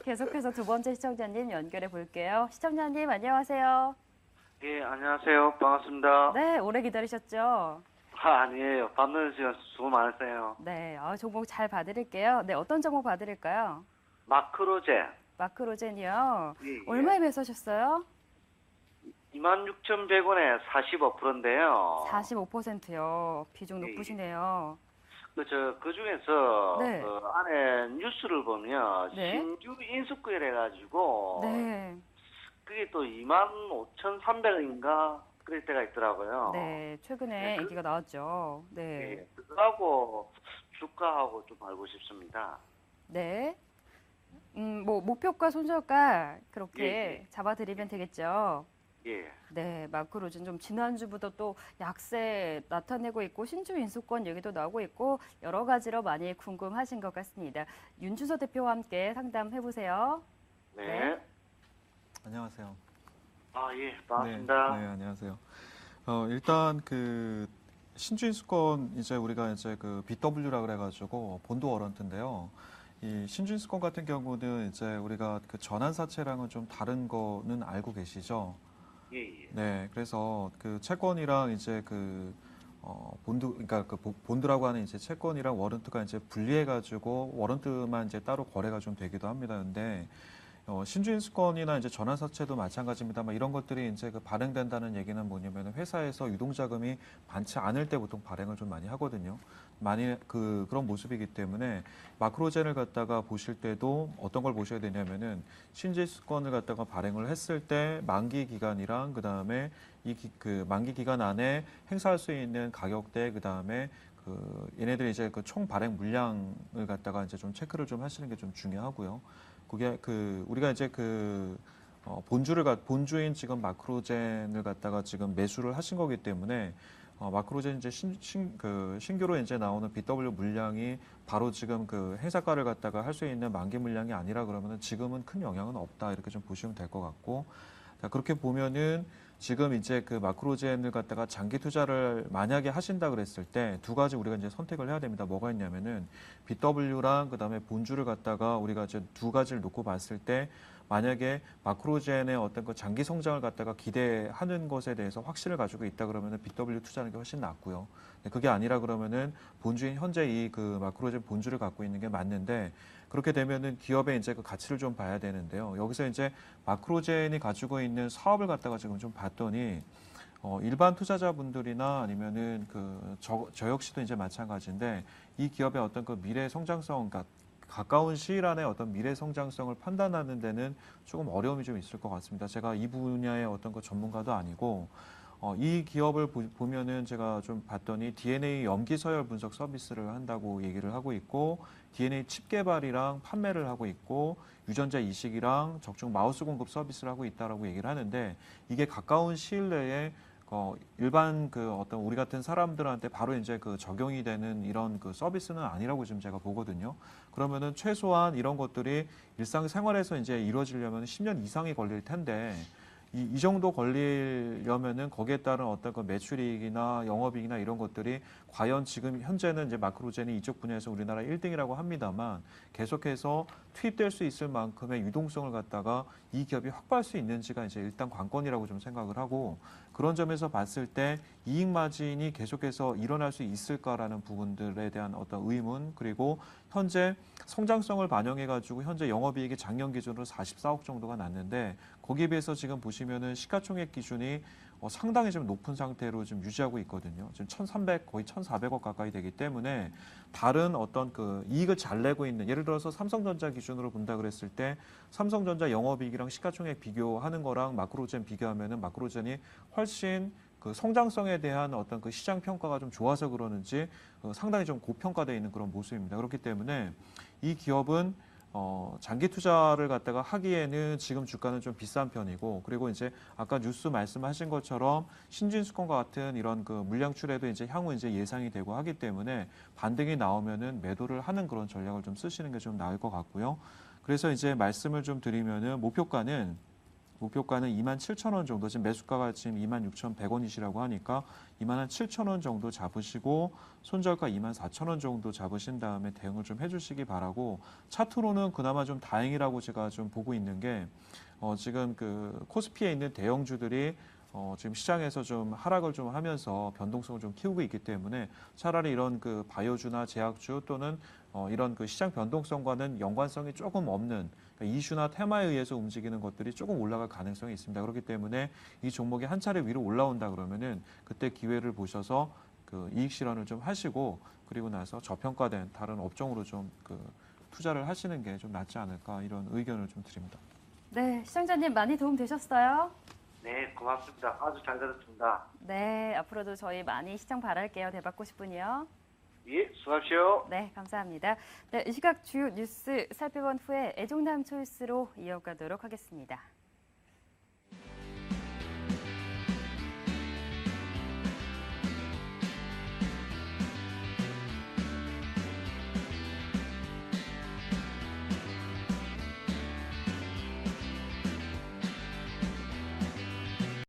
계속해서 두 번째 시청자님 연결해 볼게요. 시청자님 안녕하세요. 예, 안녕하세요. 반갑습니다. 네, 오래 기다리셨죠? 아니에요. 받는 시간 수고 많으세요. 네, 종목 잘 봐드릴게요. 네, 어떤 종목 봐드릴까요? 마크로제. 마크로젠이요. 예, 예. 얼마에 매수하셨어요? 26,100원에 45%인데요. 45%요. 비중 예, 예. 높으시네요. 그 중에서, 네, 안에 뉴스를 보면, 네, 신규 인수권 해가지고, 네, 그게 또 25,300원인가? 그럴 때가 있더라고요. 네. 예, 최근에 인기가 나왔죠. 네, 예, 그거하고 주가하고 좀 알고 싶습니다. 네. 뭐 목표가 손절가 예, 그렇게 예, 잡아드리면 되겠죠. 예. 네, 마크로즈는 좀 지난주부터 또 약세 나타내고 있고 신주 인수권 얘기도 나오고 있고 여러 가지로 많이 궁금하신 것 같습니다. 윤주서 대표와 함께 상담해 보세요. 네. 네. 안녕하세요. 아, 예, 네, 반갑습니다. 네, 안녕하세요. 일단 그 신주인수권 이제 우리가 이제 그 BW라 그래가지고 본도 워런트인데요. 이 신주인수권 같은 경우는 이제 우리가 그 전환사채랑은 좀 다른 거는 알고 계시죠? 예, 예. 네, 그래서 그 채권이랑 이제 본드, 그러니까 본드라고 하는 이제 채권이랑 워런트가 이제 분리해가지고 워런트만 이제 따로 거래가 좀 되기도 합니다. 근데 신주인수권이나 이제 전환사채도 마찬가지입니다만 이런 것들이 이제 그 발행된다는 얘기는 뭐냐면 회사에서 유동자금이 많지 않을 때 보통 발행을 좀 많이 하거든요. 많이 그런 모습이기 때문에 마크로젠을 갖다가 보실 때도 어떤 걸 보셔야 되냐면은 신주인수권을 갖다가 발행을 했을 때 만기 기간이랑 그다음에 그 만기 기간 안에 행사할 수 있는 가격대 그다음에 얘네들이 이제 그 총 발행 물량을 갖다가 이제 좀 체크를 좀 하시는 게 좀 중요하고요. 그게 우리가 이제 본주인 지금 마크로젠을 갖다가 지금 매수를 하신 거기 때문에 마크로젠 이제 신규로 이제 나오는 BW 물량이 바로 지금 그 행사가를 갖다가 할 수 있는 만기 물량이 아니라 그러면은 지금은 큰 영향은 없다 이렇게 좀 보시면 될 것 같고 자, 그렇게 보면은 지금 이제 그 마크로젠을 갖다가 장기 투자를 만약에 하신다 그랬을 때 두 가지 우리가 이제 선택을 해야 됩니다. 뭐가 있냐면은 BW랑 그다음에 본주를 갖다가 우리가 이제 두 가지를 놓고 봤을 때 만약에 마크로젠의 어떤 그 장기 성장을 갖다가 기대하는 것에 대해서 확신을 가지고 있다 그러면은 BW 투자하는 게 훨씬 낫고요. 그게 아니라 그러면은 본주인 현재 이 그 마크로젠 본주를 갖고 있는 게 맞는데 그렇게 되면은 기업의 이제 그 가치를 좀 봐야 되는데요. 여기서 이제 마크로젠이 가지고 있는 사업을 갖다가 지금 좀 봤더니 일반 투자자분들이나 아니면은 저 역시도 이제 마찬가지인데 이 기업의 어떤 그 미래 성장성, 그러니까 가까운 시일 안에 어떤 미래 성장성을 판단하는 데는 조금 어려움이 좀 있을 것 같습니다. 제가 이 분야의 어떤 그 전문가도 아니고 이 기업을 보면은 제가 좀 봤더니 DNA 염기 서열 분석 서비스를 한다고 얘기를 하고 있고 DNA 칩 개발이랑 판매를 하고 있고 유전자 이식이랑 적중 마우스 공급 서비스를 하고 있다라고 얘기를 하는데 이게 가까운 시일 내에 일반 어떤 우리 같은 사람들한테 바로 이제 적용이 되는 이런 서비스는 아니라고 지금 제가 보거든요. 그러면은 최소한 이런 것들이 일상생활에서 이제 이루어지려면 10년 이상이 걸릴 텐데 이 정도 걸리려면은 거기에 따른 어떤 그 매출이익이나 영업이익이나 이런 것들이 과연 지금 현재는 이제 마크로젠이 이쪽 분야에서 우리나라 1등이라고 합니다만 계속해서 투입될 수 있을 만큼의 유동성을 갖다가 이 기업이 확보할 수 있는지가 이제 일단 관건이라고 좀 생각을 하고 그런 점에서 봤을 때 이익 마진이 계속해서 일어날 수 있을까라는 부분들에 대한 어떤 의문 그리고 현재 성장성을 반영해 가지고 현재 영업이익이 작년 기준으로 44억 정도가 났는데 거기에 비해서 지금 보시면은 시가총액 기준이 상당히 좀 높은 상태로 지금 유지하고 있거든요. 지금 1,300 거의 1,400억 가까이 되기 때문에 다른 어떤 그 이익을 잘 내고 있는 예를 들어서 삼성전자 기준으로 본다 그랬을 때 삼성전자 영업이익이랑 시가총액 비교하는 거랑 마크로젠 비교하면은 마크로젠이 훨씬 그 성장성에 대한 어떤 그 시장 평가가 좀 좋아서 그러는지 상당히 좀 고평가되어 있는 그런 모습입니다. 그렇기 때문에 이 기업은 장기 투자를 갖다가 하기에는 지금 주가는 좀 비싼 편이고 그리고 이제 아까 뉴스 말씀하신 것처럼 신진수권과 같은 이런 그 물량출에도 이제 향후 이제 예상이 되고 하기 때문에 반등이 나오면은 매도를 하는 그런 전략을 좀 쓰시는 게 좀 나을 것 같고요. 그래서 이제 말씀을 좀 드리면은 목표가는 목표가는 27,000원 정도, 지금 매수가가 지금 26,100원이시라고 하니까 27,000원 정도 잡으시고 손절가 24,000원 정도 잡으신 다음에 대응을 좀 해주시기 바라고, 차트로는 그나마 좀 다행이라고 제가 좀 보고 있는 게 지금 그 코스피에 있는 대형주들이 지금 시장에서 좀 하락을 좀 하면서 변동성을 좀 키우고 있기 때문에 차라리 이런 그 바이오주나 제약주 또는 이런 그 시장 변동성과는 연관성이 조금 없는, 그러니까 이슈나 테마에 의해서 움직이는 것들이 조금 올라갈 가능성이 있습니다. 그렇기 때문에 이 종목이 한 차례 위로 올라온다 그러면은 그때 기회를 보셔서 그 이익 실현을 좀 하시고, 그리고 나서 저평가된 다른 업종으로 좀 그 투자를 하시는 게 좀 낫지 않을까, 이런 의견을 좀 드립니다. 네, 시청자님 많이 도움 되셨어요? 네, 고맙습니다. 아주 잘 들었습니다. 네, 앞으로도 저희 많이 시청 바랄게요. 대박 90분이요. 예, 수고하십시오. 네, 감사합니다. 네, 이 시각 주요 뉴스 살펴본 후에 애종남 초이스로 이어가도록 하겠습니다.